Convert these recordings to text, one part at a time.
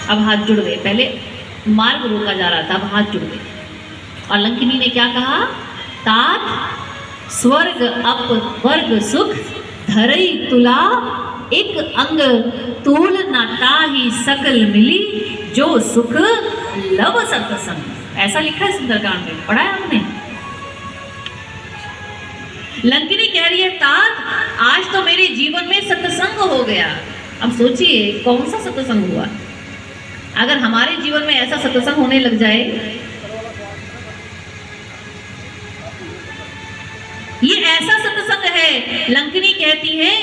अब हाथ जुड़ गए, पहले मार्ग रोका जा रहा था, अब हाथ जुड़ गए। और लंकिनी ने क्या कहा? तात स्वर्ग अप वर्ग सुख धरई तुला, एक अंग तूल न ताहि सकल मिली, जो सुख लव सत्संग। ऐसा लिखा है सुंदरकांड में, पढ़ा है आपने? लंकिनी कह रही है तात आज तो मेरे जीवन में सत्संग हो गया। अब सोचिए कौन सा सत्संग हुआ। अगर हमारे जीवन में ऐसा सत्संग होने लग जाए, ये ऐसा सत्संग है, लंकिनी कहती है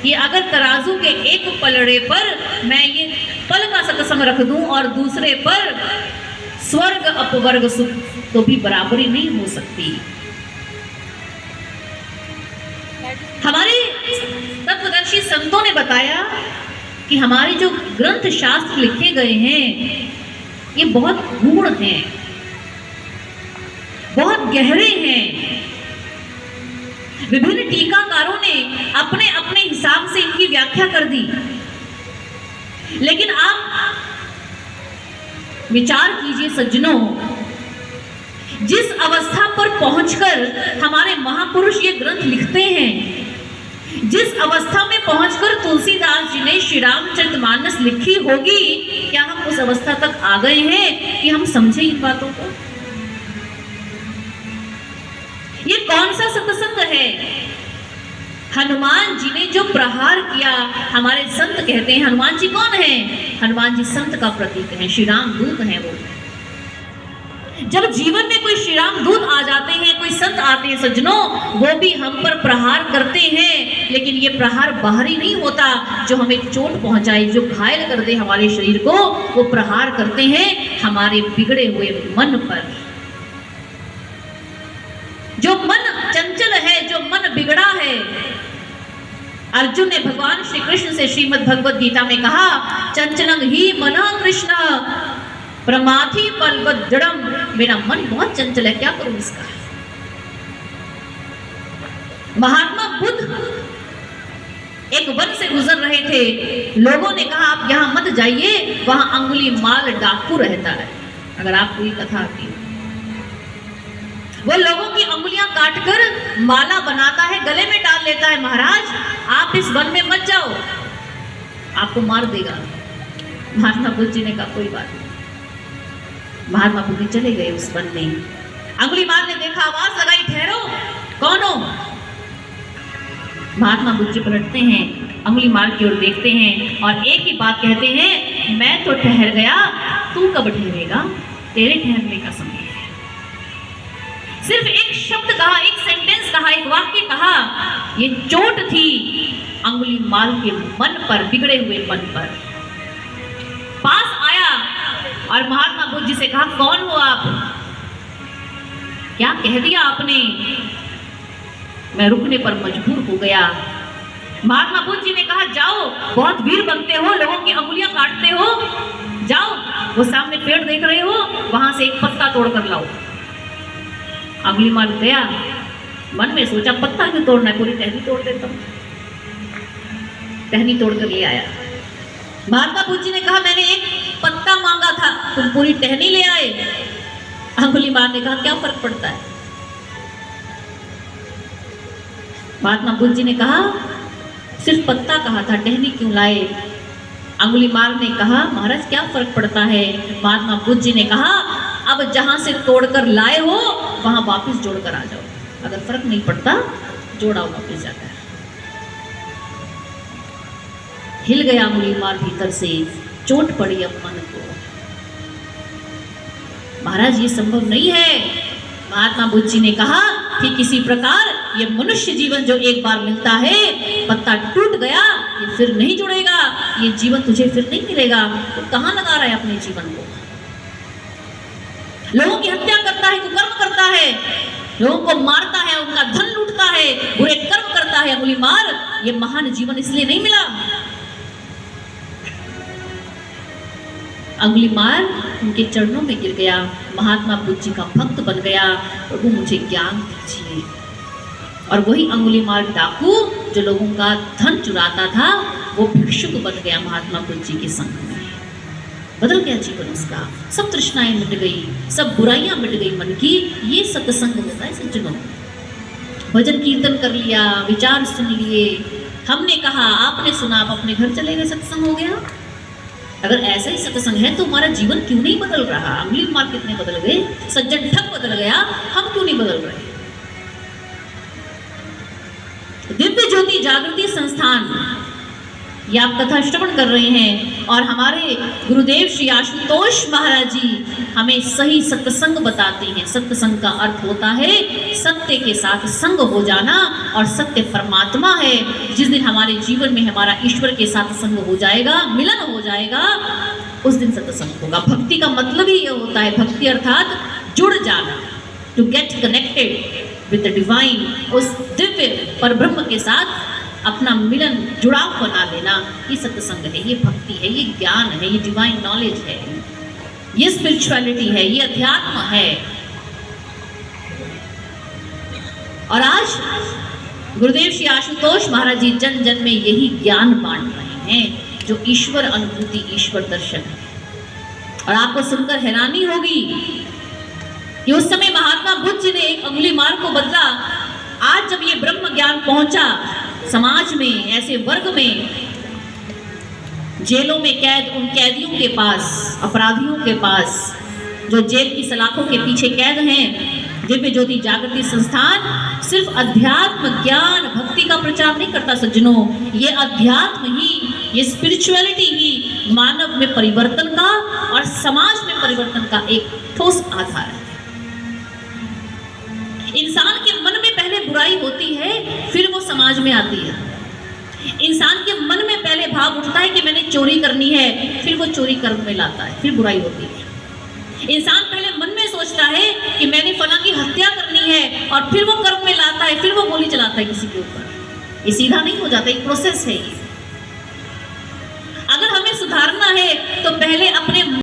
कि अगर तराजू के एक पलड़े पर मैं ये पल का सत्संग रख दूं और दूसरे पर स्वर्ग अपवर्ग सुख, तो भी बराबरी नहीं हो सकती। हमारे तत्वदर्शी संतों ने बताया कि हमारे जो ग्रंथ शास्त्र लिखे गए हैं ये बहुत गूढ़ हैं, बहुत गहरे हैं। विभिन्न टीकाकारों ने अपने अपने हिसाब से इनकी व्याख्या कर दी, लेकिन आप विचार कीजिए सज्जनों, जिस अवस्था पर पहुंचकर हमारे महापुरुष ये ग्रंथ लिखते हैं, जिस अवस्था में पहुंचकर तुलसीदास जी ने श्री रामचरितमानस लिखी होगी, क्या हम उस अवस्था तक आ गए हैं कि हम समझे इन बातों को? ये कौन सा सत्संग है? हनुमान जी ने जो प्रहार किया, हमारे संत कहते हैं हनुमान जी कौन है? हनुमान जी संत का प्रतीक है, श्री राम दूत है वो। जब जीवन में कोई श्री राम दूत आ जाते हैं, कोई संत आते हैं सज्जनों, वो भी हम पर प्रहार करते हैं, लेकिन ये प्रहार बाहरी नहीं होता जो हमें चोट पहुंचाए, जो घायल कर दे हमारे शरीर को। वो प्रहार करते हैं हमारे बिगड़े हुए मन पर। जो मन चंचल है, जो मन बिगड़ा है, अर्जुन ने भगवान श्री कृष्ण से श्रीमद् भगवद गीता में कहा, चंचलं ही मना कृष्ण प्रमाथि बलवद जड़म, मेरा मन बहुत चंचल है, क्या करूं इसका। महात्मा बुद्ध एक वन से गुजर रहे थे, लोगों ने कहा आप यहां मत जाइए, वहां अंगुलीमाल डाकू रहता है। अगर आपको ये कथा आती है, वो लोगों की अंगुलियां काटकर माला बनाता है, गले में डाल लेता है। महाराज आप इस वन में मत जाओ, आपको मार देगा। महात्मा बुद्ध जी ने कहा कोई बात नहीं। महात्मा बुद्ध चले गए उस वन में। अंगुलीमाल ने देखा, आवाज लगाई, ठहरो, कौन हो? महात्मा बुद्ध जी पलटते हैं, अंगुलीमाल की ओर देखते हैं और एक ही बात कहते हैं, मैं तो ठहर गया, तू कब ठहरेगा? तेरे ठहरने का समय है। सिर्फ एक शब्द कहा, एक सेंटेंस कहा, एक वाक्य कहा, ये चोट थी अंगुलीमाल के मन पर, बिगड़े हुए मन पर। पास आया और महात्मा बुद्ध जी से कहा, कौन हो आप? क्या कह दिया आपने? मैं रुकने पर मजबूर हो गया। महात्मा बुद्ध जी ने कहा, जाओ, बहुत वीर बनते हो, लोगों की अंगुलियां काटते हो, जाओ, वो सामने पेड़ देख रहे हो, वहां से एक पत्ता तोड़ कर लाओ। अंगुलीमाल गया, मन में सोचा पत्ता क्यों तोड़ना है, पूरी टहनी तोड़ देता हूं। टहनी तोड़कर ले आया। महात्मा बुद्ध जी ने कहा, मैंने एक पत्ता मांगा था, तुम पूरी टहनी ले आए। अंगुलीमाल ने कहा, क्या फर्क पड़ता है? महात्मा बुद्ध जी ने कहा, सिर्फ पत्ता कहा था, टहनी क्यों लाए? अंगुलीमाल ने कहा, महाराज क्या फर्क पड़ता है? महात्मा बुद्ध जी ने कहा, अब जहां से तोड़कर लाए हो वहां वापस जोड़कर आ जाओ, अगर फर्क नहीं पड़ता जोड़ाओ वापस जाकर। हिल गया अंगुलीमाल भीतर से, चोट पड़ी अब मन को। महाराज ये संभव नहीं है। महात्मा बुद्ध जी ने कहा, ठीक इसी प्रकार ये मनुष्य जीवन जो एक बार मिलता है, पत्ता टूट गया, ये फिर नहीं जुड़ेगा, ये जीवन तुझे फिर नहीं मिलेगा। तो कहां लगा रहा है अपने जीवन को? लोगों की हत्या करता है, कुकर्म करता है, लोगों को मारता है, उनका धन लूटता है, बुरे कर्म करता है। अंगुलीमाल, ये महान जीवन इसलिए नहीं मिला। अंगुलीमाल उनके चरणों में गिर गया, महात्मा बुद्ध जी का भक्त बन गया। प्रभु मुझे ज्ञान दीजिए। और वही अंगुलीमाल डाकू जो लोगों का धन चुराता था, वो भिक्षुक बन गया महात्मा बुद्ध जी के संग में। बदल गया जीवन उसका, सब तृष्णाएं मिट गई, सब बुराइयां मिट गई मन की। ये सत्संग होता है सज्जनों। भजन कीर्तन कर लिया, विचार सुन लिए, हमने कहा, आपने सुना, आप अपने घर चले गए, सत्संग हो गया। अगर ऐसा ही सत्संग है तो हमारा जीवन क्यों नहीं बदल रहा? अमली मार्ग कितने बदल गए, सज्जन ठग बदल गया, हम क्यों नहीं बदल रहे? दिव्य ज्योति जागृति संस्थान, ये आप कथा श्रवण कर रहे हैं और हमारे गुरुदेव श्री आशुतोष महाराज जी हमें सही सत्संग बताते हैं। सत्संग का अर्थ होता है सत्य के साथ संग हो जाना, और सत्य परमात्मा है। जिस दिन हमारे जीवन में हमारा ईश्वर के साथ संग हो जाएगा, मिलन हो जाएगा, उस दिन सत्संग होगा। भक्ति का मतलब ही ये होता है, भक्ति अर्थात जुड़ जाना, to get connected with the divine, उस दिव्य परब्रह्म के साथ अपना मिलन, जुड़ाव बना लेना। ये सत्संग है, ये भक्ति है, ये ज्ञान है, ये डिवाइन नॉलेज है, ये स्पिरिचुअलिटी है, ये अध्यात्म है। और आज गुरुदेव श्री आशुतोष महाराज जी जन जन में यही ज्ञान बांट रहे हैं, जो ईश्वर अनुभूति, ईश्वर दर्शन है। और आपको सुनकर हैरानी होगी कि उस समय महात्मा बुद्ध जी ने एक अंगुली मार्ग को बदला। आज जब ये ब्रह्म ज्ञान पहुंचा समाज में, ऐसे वर्ग में, जेलों में कैद, उन कैदियों के पास, अपराधियों के पास, जो जेल की सलाखों के पीछे कैद हैं, दिव्य ज्योति जागृति संस्थान सिर्फ अध्यात्म ज्ञान भक्ति का प्रचार नहीं करता सज्जनों। ये अध्यात्म ही, ये स्पिरिचुअलिटी ही मानव में परिवर्तन का और समाज में परिवर्तन का एक ठोस आधार है। इंसान के मन में पहले बुराई होती है, फिर वो समाज में आती है। इंसान के मन में पहले भाव उठता है कि मैंने चोरी करनी है, फिर वो चोरी कर्म में लाता है, फिर बुराई होती है। इंसान पहले मन में सोचता है कि मैंने फलां की हत्या करनी है, और फिर वो कर्म में लाता है, फिर वो गोली चलाता है किसी के ऊपर। ये सीधा नहीं हो जाता, एक प्रोसेस है ये। अगर हमें सुधारना है तो पहले अपने